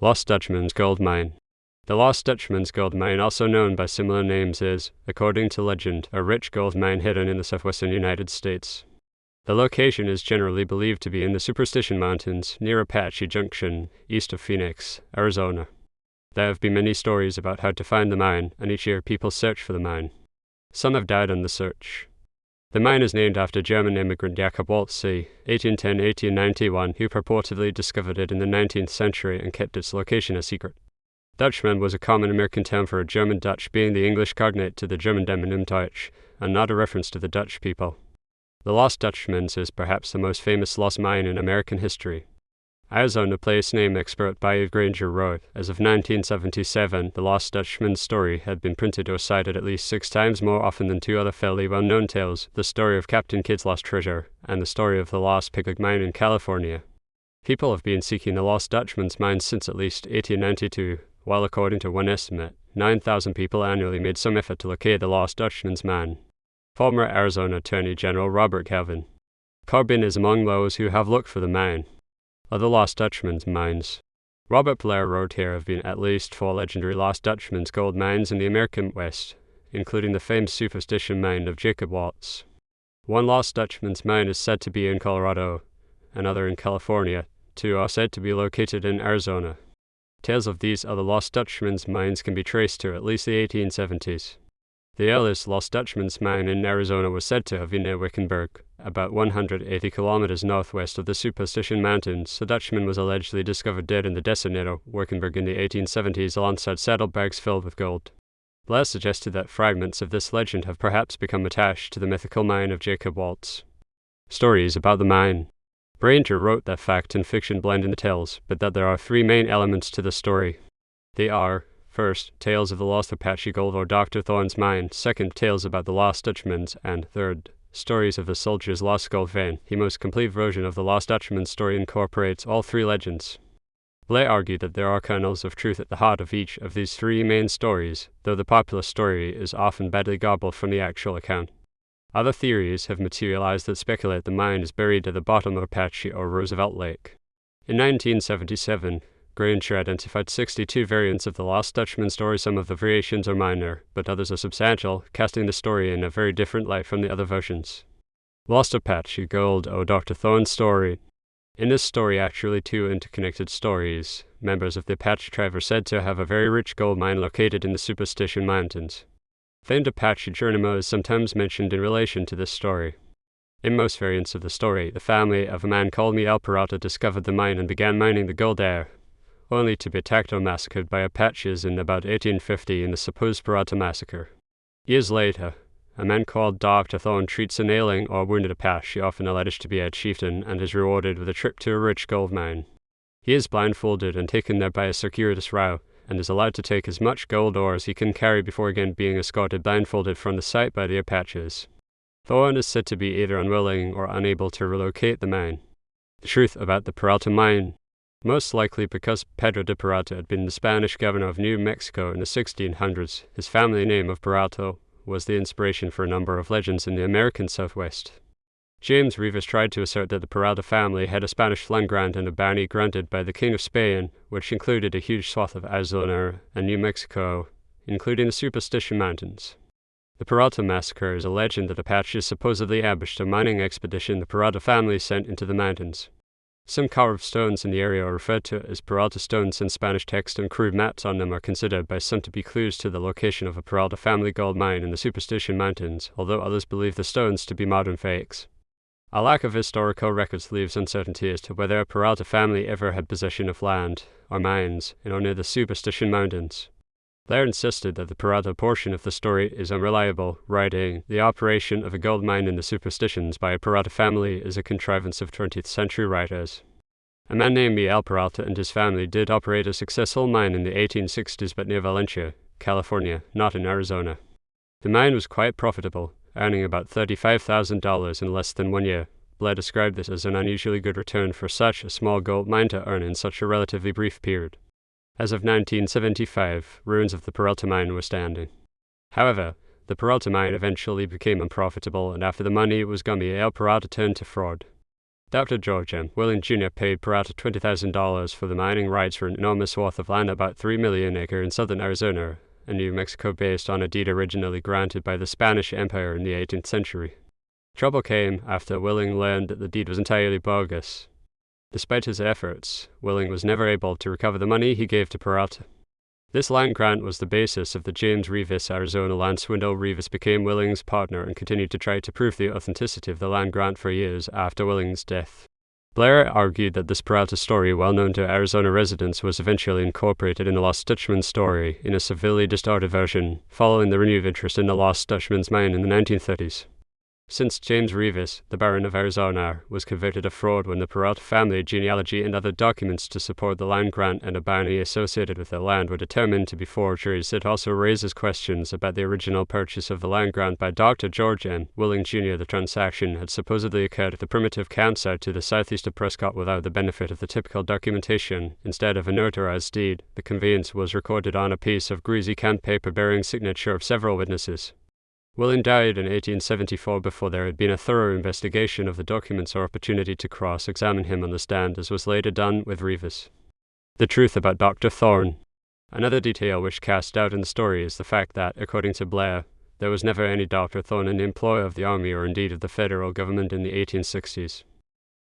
Lost Dutchman's gold mine. The Lost Dutchman's gold mine, also known by similar names, is, according to legend, a rich gold mine hidden in the southwestern United States. The location is generally believed to be in the Superstition Mountains, near Apache Junction, east of Phoenix, Arizona. There have been many stories about how to find the mine, and each year people search for the mine. Some have died on the search. The mine is named after German immigrant Jakob Waltz, 1810–1891, who purportedly discovered it in the 19th century and kept its location a secret. Dutchman was a common American term for a German Dutch, being the English cognate to the German demonym Deutsch, and not a reference to the Dutch people. The Lost Dutchman's is perhaps the most famous lost mine in American history. Arizona place name expert Byrd Granger wrote, as of 1977, the Lost Dutchman's story had been printed or cited at least 6 times more often than 2 other fairly well-known tales, the story of Captain Kidd's lost treasure, and the story of the Lost Pegleg mine in California. People have been seeking the Lost Dutchman's mine since at least 1892, while according to one estimate, 9,000 people annually made some effort to locate the Lost Dutchman's mine. Former Arizona Attorney General Robert Kelvin. Corbin is among those who have looked for the mine. Other Lost Dutchman's mines. Robert Blair wrote here have been at least 4 legendary Lost Dutchman's gold mines in the American West, including the famed Superstition Mountain of Jakob Waltz. One Lost Dutchman's mine is said to be in Colorado, another in California. 2 are said to be located in Arizona. Tales of these other Lost Dutchman's mines can be traced to at least the 1870s. The earliest Lost Dutchman's mine in Arizona was said to have been near Wickenburg, about 180 kilometers northwest of the Superstition Mountains. The Dutchman was allegedly discovered dead in the desert near Wickenburg in the 1870s alongside saddlebags filled with gold. Blair suggested that fragments of this legend have perhaps become attached to the mythical mine of Jakob Waltz. Stories about the mine. Granger wrote that fact and fiction blend in the tales, but that there are 3 main elements to the story. They are: first, tales of the lost Apache gold or Dr. Thorne's mine; second, tales about the Lost Dutchman's; and third, stories of the soldier's lost gold vein. The most complete version of the Lost Dutchman's story incorporates all 3 legends. Blair argued that there are kernels of truth at the heart of each of these 3 main stories, though the popular story is often badly garbled from the actual account. Other theories have materialized that speculate the mine is buried at the bottom of Apache or Roosevelt Lake. In 1977, Granger identified 62 variants of the Lost Dutchman story. Some of the variations are minor, but others are substantial, casting the story in a very different light from the other versions. Lost Apache Gold or Dr. Thorne's story. In this story, actually 2 interconnected stories, members of the Apache tribe are said to have a very rich gold mine located in the Superstition Mountains. Famed Apache Journeyman is sometimes mentioned in relation to this story. In most variants of the story, the family of a man called Miguel Peralta discovered the mine and began mining the gold there, only to be attacked or massacred by Apaches in about 1850 in the supposed Peralta massacre. Years later, a man called Dr. Thorne treats an ailing or wounded Apache, often alleged to be a chieftain, and is rewarded with a trip to a rich gold mine. He is blindfolded and taken there by a circuitous route, and is allowed to take as much gold ore as he can carry before again being escorted blindfolded from the site by the Apaches. Thorne is said to be either unwilling or unable to relocate the mine. The truth about the Peralta mine. Most likely because Pedro de Peralta had been the Spanish governor of New Mexico in the 1600s, his family name of Peralta was the inspiration for a number of legends in the American Southwest. James Rivas tried to assert that the Peralta family had a Spanish land grant and a bounty granted by the King of Spain, which included a huge swath of Arizona and New Mexico, including the Superstition Mountains. The Peralta massacre is a legend that Apaches supposedly ambushed a mining expedition the Peralta family sent into the mountains. Some carved stones in the area are referred to as Peralta stones in Spanish text, and crude maps on them are considered by some to be clues to the location of a Peralta family gold mine in the Superstition Mountains, although others believe the stones to be modern fakes. A lack of historical records leaves uncertainty as to whether a Peralta family ever had possession of land, or mines, in or near the Superstition Mountains. Blair insisted that the Peralta portion of the story is unreliable, writing, "The operation of a gold mine in the Superstitions by a Peralta family is a contrivance of 20th century writers." A man named Miguel Peralta and his family did operate a successful mine in the 1860s but near Valencia, California, not in Arizona. The mine was quite profitable, earning about $35,000 in less than 1 year. Blair described this as an unusually good return for such a small gold mine to earn in such a relatively brief period. As of 1975, ruins of the Peralta mine were standing. However, the Peralta mine eventually became unprofitable, and after the money was gone, Miguel Peralta turned to fraud. Dr. George M. Willing Jr. paid Peralta $20,000 for the mining rights for an enormous swath of land about 3 million acre in southern Arizona and New Mexico based on a deed originally granted by the Spanish Empire in the 18th century. Trouble came after Willing learned that the deed was entirely bogus. Despite his efforts, Willing was never able to recover the money he gave to Peralta. This land grant was the basis of the James Rivas Arizona land swindle. Rivas became Willing's partner and continued to try to prove the authenticity of the land grant for years after Willing's death. Blair argued that this Peralta story, well known to Arizona residents, was eventually incorporated in the Lost Dutchman story in a severely distorted version, following the renewed interest in the Lost Dutchman's mine in the 1930s. Since James Rivas, the Baron of Arizona, was convicted of fraud when the Peralta family genealogy and other documents to support the land grant and a bounty associated with the land were determined to be forgeries, it also raises questions about the original purchase of the land grant by Dr. George M. Willing Jr. The transaction had supposedly occurred at the primitive campsite to the southeast of Prescott without the benefit of the typical documentation. Instead of a notarized deed, the conveyance was recorded on a piece of greasy canned paper bearing signature of several witnesses. Willing died in 1874 before there had been a thorough investigation of the documents or opportunity to cross-examine him on the stand, as was later done with Rivas. The truth about Dr. Thorne. Another detail which cast doubt in the story is the fact that, according to Blair, there was never any Dr. Thorne in the employ of the Army or indeed of the federal government in the 1860s.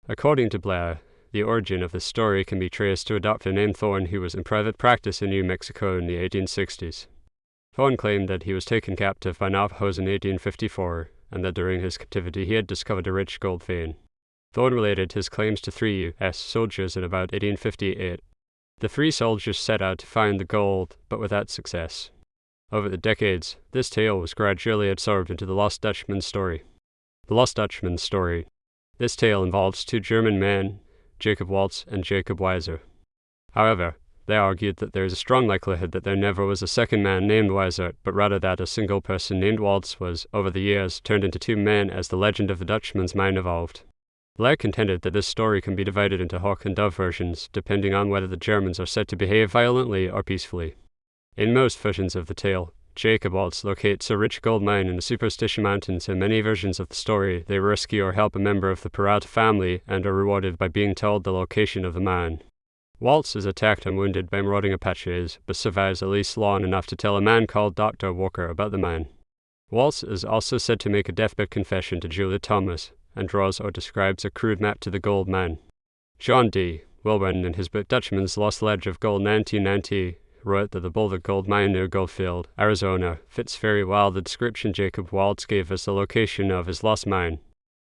According to Blair, the origin of this story can be traced to a doctor named Thorne who was in private practice in New Mexico in the 1860s. Thorne claimed that he was taken captive by Navajos in 1854, and that during his captivity he had discovered a rich gold vein. Thorne related his claims to 3 U.S. soldiers in about 1858. The 3 soldiers set out to find the gold, but without success. Over the decades, this tale was gradually absorbed into the Lost Dutchman story. The Lost Dutchman story. This tale involves 2 German men, Jakob Waltz and Jakob Weiser. However, they argued that there is a strong likelihood that there never was a second man named Weiser, but rather that a single person named Waltz was, over the years, turned into 2 men as the legend of the Dutchman's mine evolved. Blair contended that this story can be divided into hawk and dove versions, depending on whether the Germans are said to behave violently or peacefully. In most versions of the tale, Jakob Waltz locates a rich gold mine in the Superstition Mountains. In many versions of the story, they rescue or help a member of the Peralta family and are rewarded by being told the location of the mine. Waltz is attacked and wounded by marauding Apaches, but survives at least long enough to tell a man called Dr. Walker about the mine. Waltz is also said to make a deathbed confession to Julia Thomas, and draws or describes a crude map to the gold mine. John D. Wilburn, in his book Dutchman's Lost Ledge of Gold 1990, wrote that the Boulder Gold Mine near Goldfield, Arizona, fits very well the description Jakob Waltz gave as the location of his lost mine.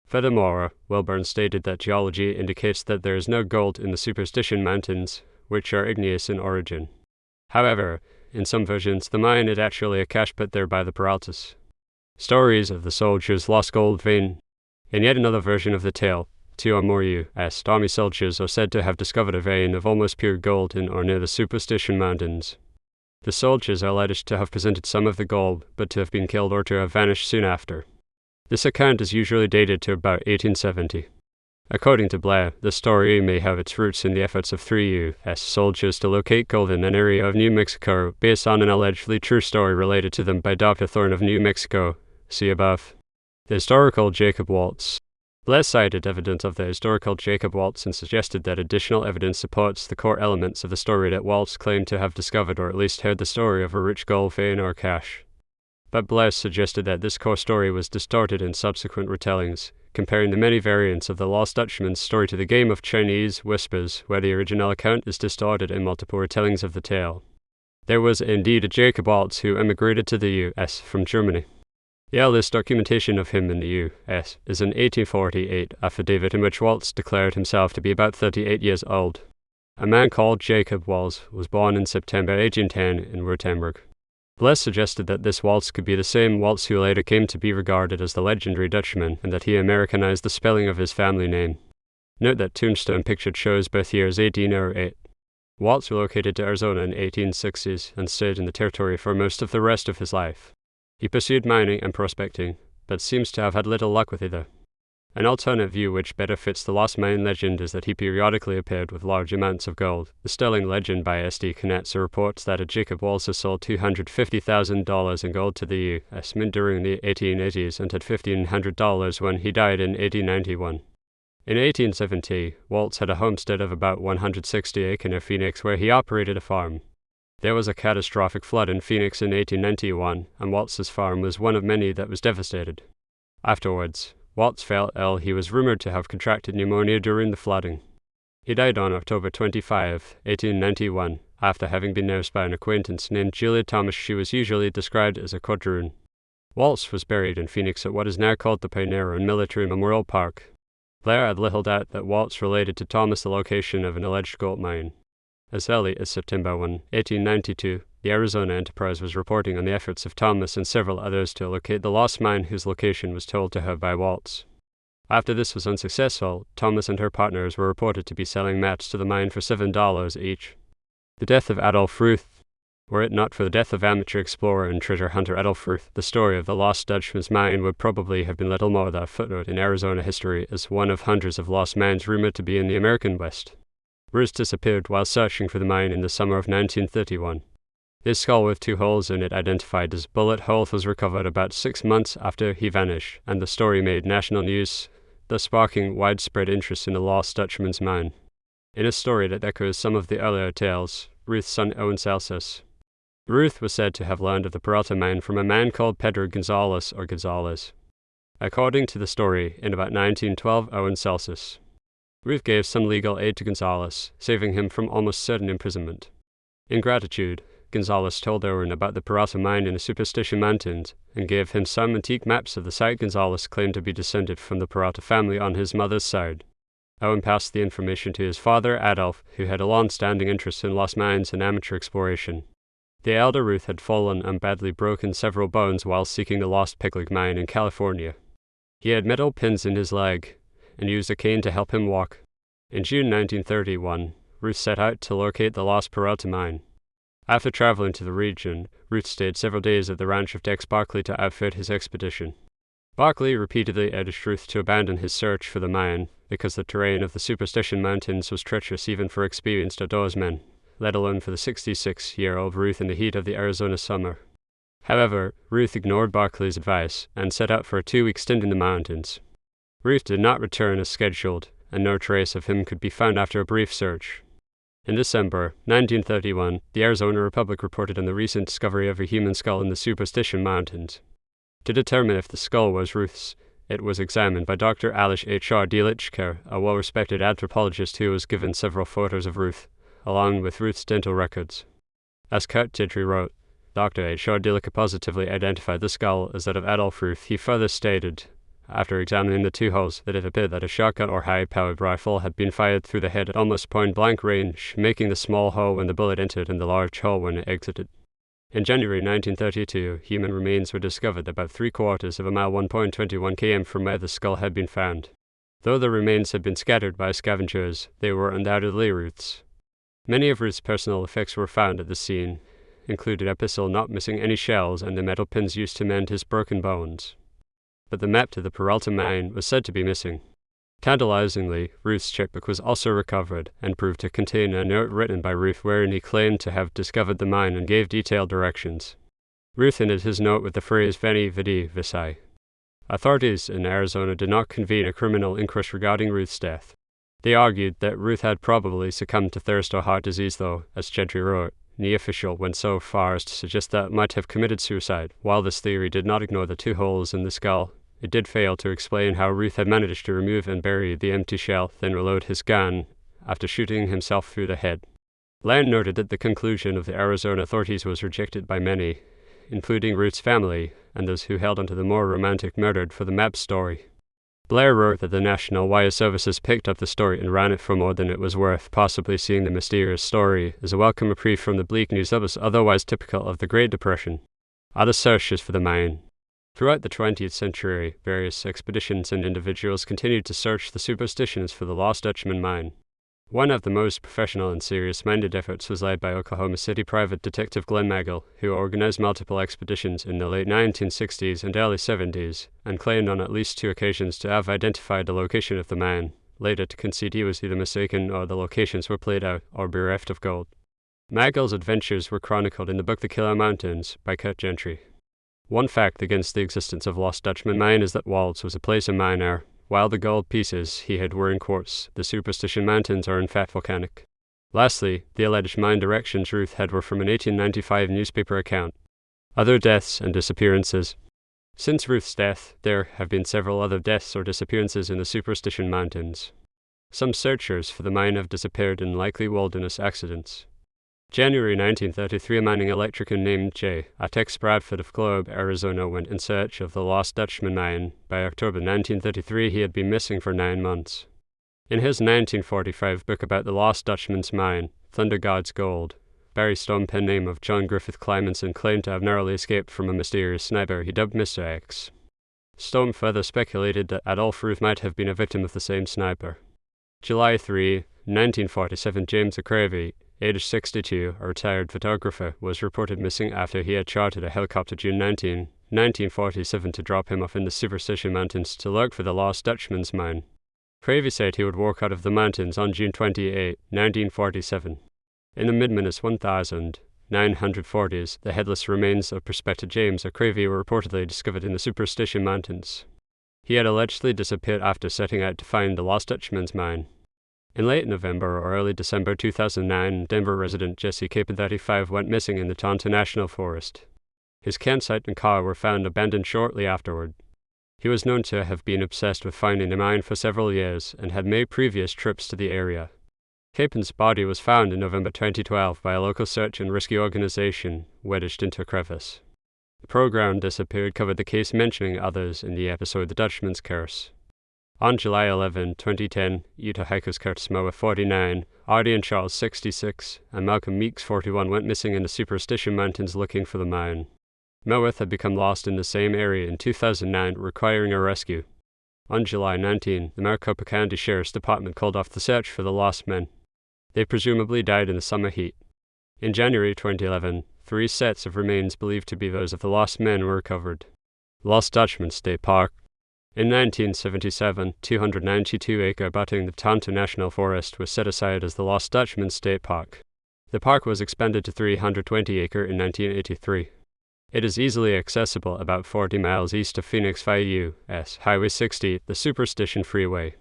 Furthermore, Wilburn stated that geology indicates that there is no gold in the Superstition Mountains, which are igneous in origin. However, in some versions, the mine is actually a cache put there by the Peraltas. Stories of the soldiers' lost gold vein. In yet another version of the tale, 2 or more U.S. Army soldiers are said to have discovered a vein of almost pure gold in or near the Superstition Mountains. The soldiers are alleged to have presented some of the gold, but to have been killed or to have vanished soon after. This account is usually dated to about 1870. According to Blair, the story may have its roots in the efforts of 3 U.S. soldiers to locate gold in an area of New Mexico based on an allegedly true story related to them by Dr. Thorne of New Mexico. See above. The historical Jakob Waltz. Blair cited evidence of the historical Jakob Waltz and suggested that additional evidence supports the core elements of the story that Waltz claimed to have discovered or at least heard the story of a rich gold vein or cache. But Blair suggested that this core story was distorted in subsequent retellings, comparing the many variants of the Lost Dutchman's story to the game of Chinese whispers, where the original account is distorted in multiple retellings of the tale. There was indeed a Jakob Waltz who emigrated to the U.S. from Germany. The earliest documentation of him in the U.S. is an 1848 affidavit in which Waltz declared himself to be about 38 years old. A man called Jakob Waltz was born in September 1810 in Württemberg. Blair suggested that this Waltz could be the same Waltz who later came to be regarded as the legendary Dutchman, and that he Americanized the spelling of his family name. Note that tombstone pictured shows birth year as 1808. Waltz relocated to Arizona in the 1860s and stayed in the territory for most of the rest of his life. He pursued mining and prospecting, but seems to have had little luck with either. An alternate view which better fits the Lost Mine legend is that he periodically appeared with large amounts of gold. The Sterling Legend by S.D. Knetzer reports that a Jakob Waltz sold $250,000 in gold to the U.S. Mint during the 1880s and had $1,500 when he died in 1891. In 1870, Waltz had a homestead of about 160 acres near Phoenix where he operated a farm. There was a catastrophic flood in Phoenix in 1891, and Waltz's farm was one of many that was devastated. Afterwards, Waltz fell ill. He was rumored to have contracted pneumonia during the flooding. He died on October 25, 1891, after having been nursed by an acquaintance named Julia Thomas. She was usually described as a quadroon. Waltz was buried in Phoenix at what is now called the Pioneer and Military Memorial Park. Blair had little doubt that Waltz related to Thomas the location of an alleged gold mine. As early as September 1, 1892, the Arizona Enterprise was reporting on the efforts of Thomas and several others to locate the lost mine whose location was told to her by Waltz. After this was unsuccessful, Thomas and her partners were reported to be selling maps to the mine for $7 each. The death of Adolph Ruth. Were it not for the death of amateur explorer and treasure hunter Adolph Ruth, the story of the Lost Dutchman's mine would probably have been little more than a footnote in Arizona history as one of hundreds of lost mines rumored to be in the American West. Ruth disappeared while searching for the mine in the summer of 1931. This skull with 2 holes in it, identified as bullet holes, was recovered about 6 months after he vanished, and the story made national news, thus sparking widespread interest in the Lost Dutchman's mine. In a story that echoes some of the earlier tales, Ruth's son Owen Celsus. Ruth was said to have learned of the Peralta mine from a man called Pedro Gonzalez or Gonzalez. According to the story, in about 1912, Owen Celsus. Ruth gave some legal aid to Gonzalez, saving him from almost certain imprisonment. In gratitude, Gonzalez told Owen about the Peralta mine in the Superstition Mountains and gave him some antique maps of the site. Gonzalez claimed to be descended from the Peralta family on his mother's side. Owen passed the information to his father, Adolph, who had a long-standing interest in lost mines and amateur exploration. The elder Ruth had fallen and badly broken several bones while seeking the Lost Pegleg mine in California. He had metal pins in his leg and used a cane to help him walk. In June 1931, Ruth set out to locate the Lost Peralta mine. After traveling to the region, Ruth stayed several days at the ranch of Dex Barkley to outfit his expedition. Barkley repeatedly urged Ruth to abandon his search for the mine because the terrain of the Superstition Mountains was treacherous even for experienced outdoorsmen, let alone for the 66-year-old Ruth in the heat of the Arizona summer. However, Ruth ignored Barkley's advice and set out for a 2-week stint in the mountains. Ruth did not return as scheduled, and no trace of him could be found after a brief search. In December 1931, the Arizona Republic reported on the recent discovery of a human skull in the Superstition Mountains. To determine if the skull was Ruth's, it was examined by Dr. Alish H.R. Delichker, a well-respected anthropologist who was given several photos of Ruth, along with Ruth's dental records. As Kurt Gentry wrote, Dr. H.R. Delichker positively identified the skull as that of Adolph Ruth. He further stated, after examining the 2 holes, that it appeared that a shotgun or high-powered rifle had been fired through the head at almost point-blank range, making the small hole when the bullet entered and the large hole when it exited. In January 1932, human remains were discovered about 3/4 of a mile 1.21 km from where the skull had been found. Though the remains had been scattered by scavengers, they were undoubtedly Ruth's. Many of Ruth's personal effects were found at the scene, including a pistol not missing any shells and the metal pins used to mend his broken bones. But the map to the Peralta mine was said to be missing. Tantalizingly, Ruth's checkbook was also recovered and proved to contain a note written by Ruth wherein he claimed to have discovered the mine and gave detailed directions. Ruth ended his note with the phrase "Veni Vidi Vici." Authorities in Arizona did not convene a criminal inquest regarding Ruth's death. They argued that Ruth had probably succumbed to thirst or heart disease, though, as Gentry wrote, the official went so far as to suggest that it might have committed suicide. While this theory did not ignore the 2 holes in the skull, it did fail to explain how Ruth had managed to remove and bury the empty shell, then reload his gun after shooting himself through the head. Land noted that the conclusion of the Arizona authorities was rejected by many, including Ruth's family and those who held onto the more romantic murdered for the map story. Blair wrote that the National Wire Services picked up the story and ran it for more than it was worth, possibly seeing the mysterious story as a welcome reprieve from the bleak news that was otherwise typical of the Great Depression. Other searches for the mine. Throughout the 20th century, various expeditions and individuals continued to search the superstitions for the Lost Dutchman mine. One of the most professional and serious-minded efforts was led by Oklahoma City private detective Glenn Maggle, who organized multiple expeditions in the late 1960s and early 70s, and claimed on at least 2 occasions to have identified the location of the mine, later to concede he was either mistaken or the locations were played out or bereft of gold. Maggle's adventures were chronicled in the book The Killer Mountains by Kurt Gentry. One fact against the existence of Lost Dutchman mine is that Waltz was a placer miner, while the gold pieces he hid were in quartz. The Superstition Mountains are in fact volcanic. Lastly, the alleged mine directions Ruth had were from an 1895 newspaper account. Other deaths and disappearances. Since Ruth's death, there have been several other deaths or disappearances in the Superstition Mountains. Some searchers for the mine have disappeared in likely wilderness accidents. January 1933, a mining electrician named J. Atex Bradford of Globe, Arizona, went in search of the Lost Dutchman mine. By October 1933, he had been missing for 9 months. In his 1945 book about the Lost Dutchman's mine, Thunder God's Gold, Barry Stone, pen name of John Griffith Clymenson, claimed to have narrowly escaped from a mysterious sniper he dubbed Mr. X. Stone further speculated that Adolph Ruth might have been a victim of the same sniper. July 3, 1947, James O'Cravey, aged 62, a retired photographer, was reported missing after he had chartered a helicopter June 19, 1947 to drop him off in the Superstition Mountains to look for the Lost Dutchman's mine. Cravey said he would walk out of the mountains on June 28, 1947. In the mid-minus 1940s, the headless remains of prospector James O'Cravey were reportedly discovered in the Superstition Mountains. He had allegedly disappeared after setting out to find the Lost Dutchman's mine. In late November or early December 2009, Denver resident Jesse Capon 35 went missing in the Tonto National Forest. His campsite and car were found abandoned shortly afterward. He was known to have been obsessed with finding the mine for several years and had made previous trips to the area. Capon's body was found in November 2012 by a local search and rescue organization wedged into a crevice. The program Disappeared covered the case, mentioning others in the episode The Dutchman's Curse. On July 11, 2010, Utah hikers Curtis Mower 49, Artie and Charles 66, and Malcolm Meeks 41 went missing in the Superstition Mountains looking for the mine. Moweth had become lost in the same area in 2009, requiring a rescue. On July 19, the Maricopa County Sheriff's Department called off the search for the lost men. They presumably died in the summer heat. In January 2011, 3 sets of remains believed to be those of the lost men were recovered. Lost Dutchman State Park. In 1977, 292-acre abutting the Tonto National Forest was set aside as the Lost Dutchman State Park. The park was expanded to 320-acre in 1983. It is easily accessible about 40 miles east of Phoenix via U.S. Highway 60, the Superstition Freeway.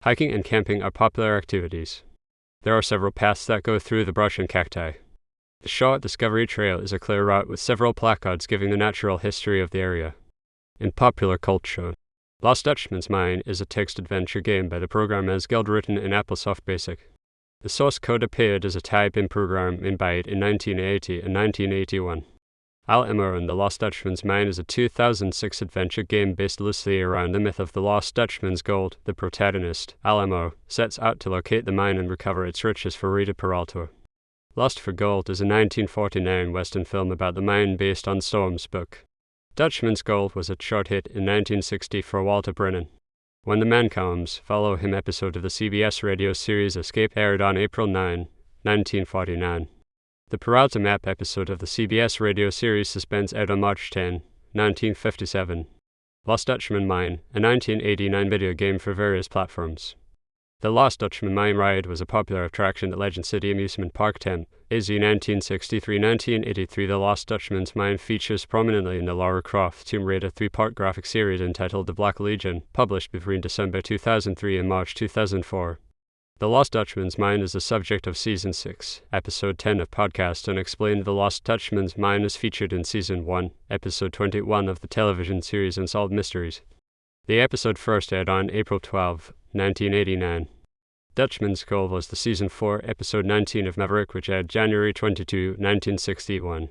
Hiking and camping are popular activities. There are several paths that go through the brush and cacti. The short Discovery Trail is a clear route with several placards giving the natural history of the area. In popular culture, Lost Dutchman's Mine is a text-adventure game by the programmers Guild written in AppleSoft Basic. The source code appeared as a type-in program in Byte in 1980 and 1981. Al Emeron, The Lost Dutchman's Mine is a 2006 adventure game based loosely around the myth of the Lost Dutchman's gold. The protagonist, Alamo, sets out to locate the mine and recover its riches for Rita Peralta. Lost for Gold is a 1949 Western film about the mine based on Storm's book. Dutchman's Gold was a short hit in 1960 for Walter Brennan. When the Man Comes, Follow Him episode of the CBS radio series Escape aired on April 9, 1949. The Peralta Map episode of the CBS radio series Suspense aired on March 10, 1957. Lost Dutchman Mine, a 1989 video game for various platforms. The Lost Dutchman Mine Ride was a popular attraction at Legend City Amusement Park Temp. AZ 1963-1983. The Lost Dutchman's Mine features prominently in the Lara Croft Tomb Raider 3-part graphic series entitled The Black Legion, published between December 2003 and March 2004. The Lost Dutchman's Mine is the subject of Season 6, Episode 10 of Podcast Unexplained. The Lost Dutchman's Mine is featured in Season 1, Episode 21 of the television series Unsolved Mysteries. The episode first aired on April 12, 1989. Dutchman's Cove was the Season 4, Episode 19 of Maverick, which aired January 22, 1961.